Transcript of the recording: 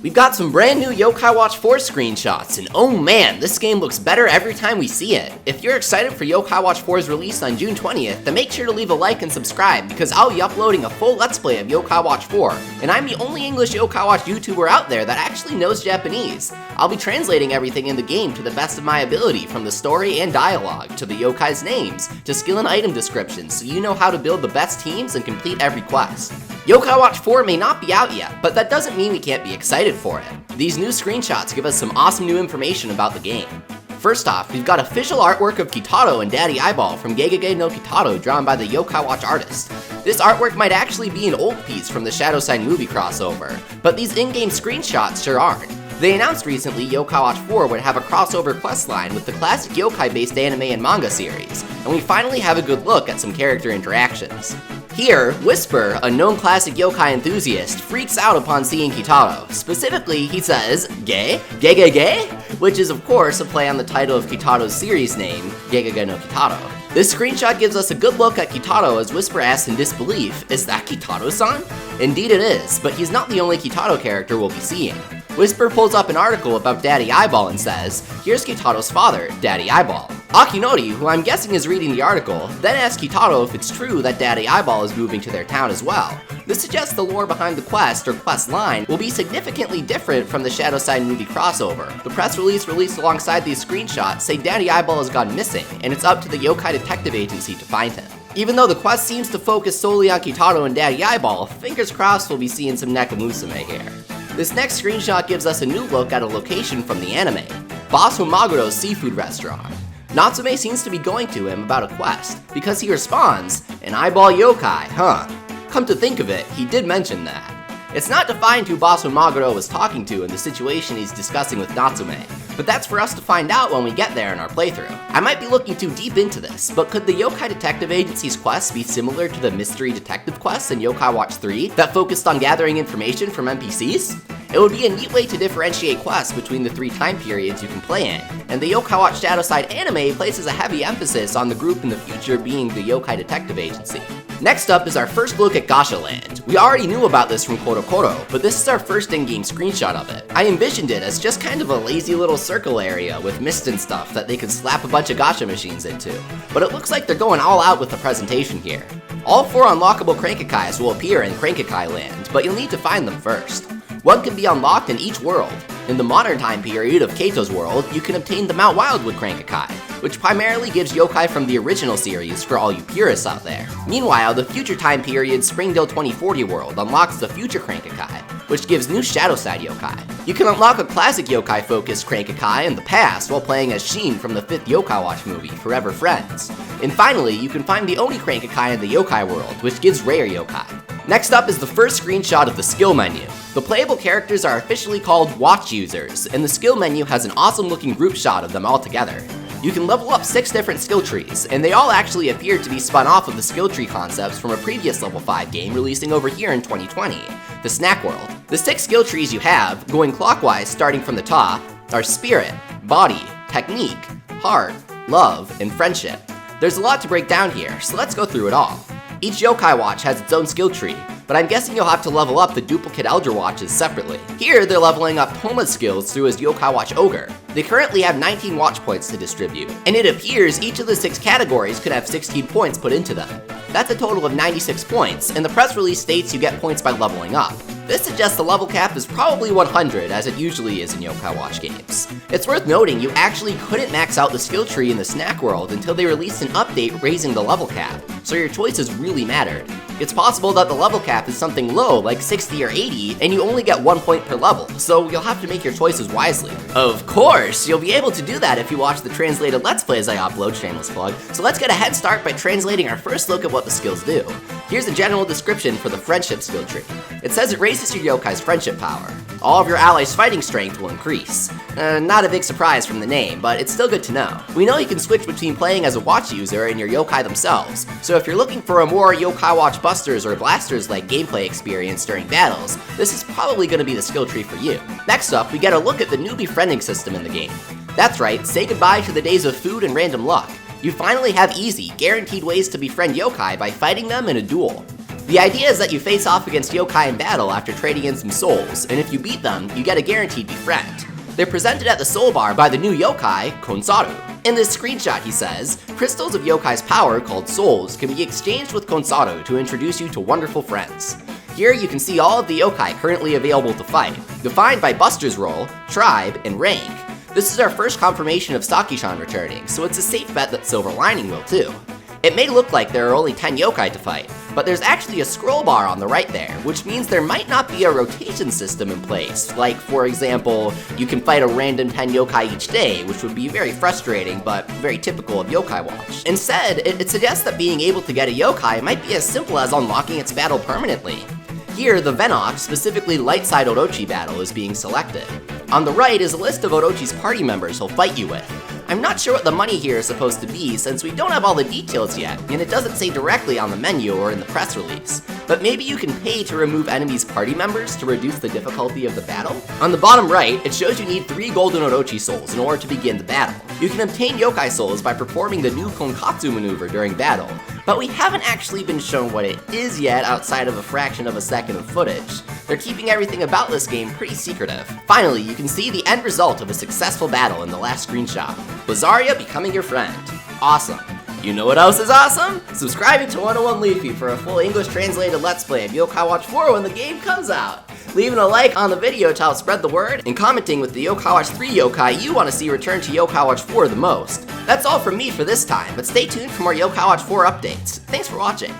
We've got some brand new Yokai Watch 4 screenshots, and oh man, this game looks better every time we see it. If you're excited for Yokai Watch 4's release on June 20th, then make sure to leave a like and subscribe, because I'll be uploading a full Let's Play of Yokai Watch 4, and I'm the only English Yokai Watch YouTuber out there that actually knows Japanese. I'll be translating everything in the game to the best of my ability, from the story and dialogue, to the yokai's names, to skill and item descriptions, so you know how to build the best teams and complete every quest. Yokai Watch 4 may not be out yet, but that doesn't mean we can't be excited for it. These new screenshots give us some awesome new information about the game. First off, we've got official artwork of Kitaro and Daddy Eyeball from Gegege no Kitaro drawn by the Yokai Watch artist. This artwork might actually be an old piece from the Shadow Side movie crossover, but these in-game screenshots sure aren't. They announced recently Yokai Watch 4 would have a crossover questline with the classic yokai-based anime and manga series, and we finally have a good look at some character interactions. Here, Whisper, a known classic yokai enthusiast, freaks out upon seeing Kitaro. Specifically, he says, "Gay? Gay gay gay?" Which is of course a play on the title of Kitaro's series name, Gegege no Kitaro. This screenshot gives us a good look at Kitaro as Whisper asks in disbelief, "Is that Kitaro-san?" Indeed it is, but he's not the only Kitaro character we'll be seeing. Whisper pulls up an article about Daddy Eyeball and says, "Here's Kitaro's father, Daddy Eyeball." Akinori, who I'm guessing is reading the article, then asks Kitaro if it's true that Daddy Eyeball is moving to their town as well. This suggests the lore behind the quest, or quest line, will be significantly different from the Shadow Side movie crossover. The press release released alongside these screenshots say Daddy Eyeball has gone missing, and it's up to the Yokai Detective Agency to find him. Even though the quest seems to focus solely on Kitaro and Daddy Eyeball, fingers crossed we'll be seeing some Nekamusume here. This next screenshot gives us a new look at a location from the anime, Boss Maguro's seafood restaurant. Natsume seems to be going to him about a quest, because he responds, "An eyeball yokai, huh?" Come to think of it, he did mention that. It's not defined who Boss Maguro was talking to in the situation he's discussing with Natsume, but that's for us to find out when we get there in our playthrough. I might be looking too deep into this, but could the Yokai Detective Agency's quests be similar to the mystery detective quests in Yokai Watch 3 that focused on gathering information from NPCs? It would be a neat way to differentiate quests between the three time periods you can play in, and the Yokai Watch Shadow Side anime places a heavy emphasis on the group in the future being the Yokai Detective Agency. Next up is our first look at Gacha Land. We already knew about this from Korokoro, but this is our first in-game screenshot of it. I envisioned it as just kind of a lazy little circle area with mist and stuff that they could slap a bunch of gacha machines into, but it looks like they're going all out with the presentation here. All 4 unlockable Crankakais will appear in Crankakai Land, but you'll need to find them first. One can be unlocked in each world. In the modern time period of Keito's world, you can obtain the Mount Wildwood Crankakai, which primarily gives yokai from the original series for all you purists out there. Meanwhile, the future time period Springdale 2040 world unlocks the future Crankakai, which gives new Shadow Side yokai. You can unlock a classic yokai-focused Crankakai in the past while playing as Sheen from the 5th Yokai Watch movie, Forever Friends. And finally, you can find the Oni Crankakai in the yokai world, which gives rare yokai. Next up is the first screenshot of the skill menu. The playable characters are officially called Watch Users, and the skill menu has an awesome looking group shot of them all together. You can level up 6 different skill trees, and they all actually appear to be spun off of the skill tree concepts from a previous level 5 game releasing over here in 2020, the Snack World. The 6 skill trees you have, going clockwise starting from the top, are Spirit, Body, Technique, Heart, Love, and Friendship. There's a lot to break down here, so let's go through it all. Each yokai watch has its own skill tree, but I'm guessing you'll have to level up the duplicate Elder Watches separately. Here, they're leveling up Toma's skills through his Yokai Watch Ogre. They currently have 19 watch points to distribute, and it appears each of the 6 categories could have 16 points put into them. That's a total of 96 points, and the press release states you get points by leveling up. This suggests the level cap is probably 100, as it usually is in Yokai Watch games. It's worth noting you actually couldn't max out the skill tree in the Snack World until they released an update raising the level cap, so your choices really mattered. It's possible that the level cap is something low, like 60 or 80, and you only get 1 point per level, so you'll have to make your choices wisely. Of course, you'll be able to do that if you watch the translated Let's Plays I upload, shameless plug, so let's get a head start by translating our first look at what the skills do. Here's a general description for the Friendship skill tree. It says it raises your yokai's friendship power. All of your allies' fighting strength will increase. Not a big surprise from the name, but it's still good to know. We know you can switch between playing as a watch user and your yokai themselves, so if you're looking for a more Yokai Watch Busters or Blasters-like gameplay experience during battles, this is probably going to be the skill tree for you. Next up, we get a look at the new befriending system in the game. That's right, say goodbye to the days of food and random luck. You finally have easy, guaranteed ways to befriend yokai by fighting them in a duel. The idea is that you face off against yokai in battle after trading in some souls, and if you beat them, you get a guaranteed befriend. They're presented at the soul bar by the new yokai, Konsaru. In this screenshot he says, crystals of yokai's power, called souls, can be exchanged with Konsaru to introduce you to wonderful friends. Here you can see all of the yokai currently available to fight, defined by Buster's role, tribe, and rank. This is our first confirmation of Saki-chan returning, so it's a safe bet that Silver Lining will too. It may look like there are only 10 yokai to fight, but there's actually a scroll bar on the right there, which means there might not be a rotation system in place. Like, for example, you can fight a random 10 yokai each day, which would be very frustrating, but very typical of Yokai Watch. Instead, it suggests that being able to get a yokai might be as simple as unlocking its battle permanently. Here, the Venoch, specifically Light Side Orochi battle, is being selected. On the right is a list of Orochi's party members he'll fight you with. I'm not sure what the money here is supposed to be since we don't have all the details yet, and it doesn't say directly on the menu or in the press release. But maybe you can pay to remove enemies' party members to reduce the difficulty of the battle? On the bottom right, it shows you need 3 golden Orochi souls in order to begin the battle. You can obtain yokai souls by performing the new Konkatsu maneuver during battle, but we haven't actually been shown what it is yet outside of a fraction of a second of footage. They're keeping everything about this game pretty secretive. Finally, you can see the end result of a successful battle in the last screenshot. Lazaria becoming your friend. Awesome. You know what else is awesome? Subscribing to 101 Leafy for a full English translated Let's Play of Yokai Watch 4 when the game comes out. Leaving a like on the video to help spread the word, and commenting with the Yokai Watch 3 yokai you want to see return to Yokai Watch 4 the most. That's all from me for this time, but stay tuned for more Yokai Watch 4 updates. Thanks for watching.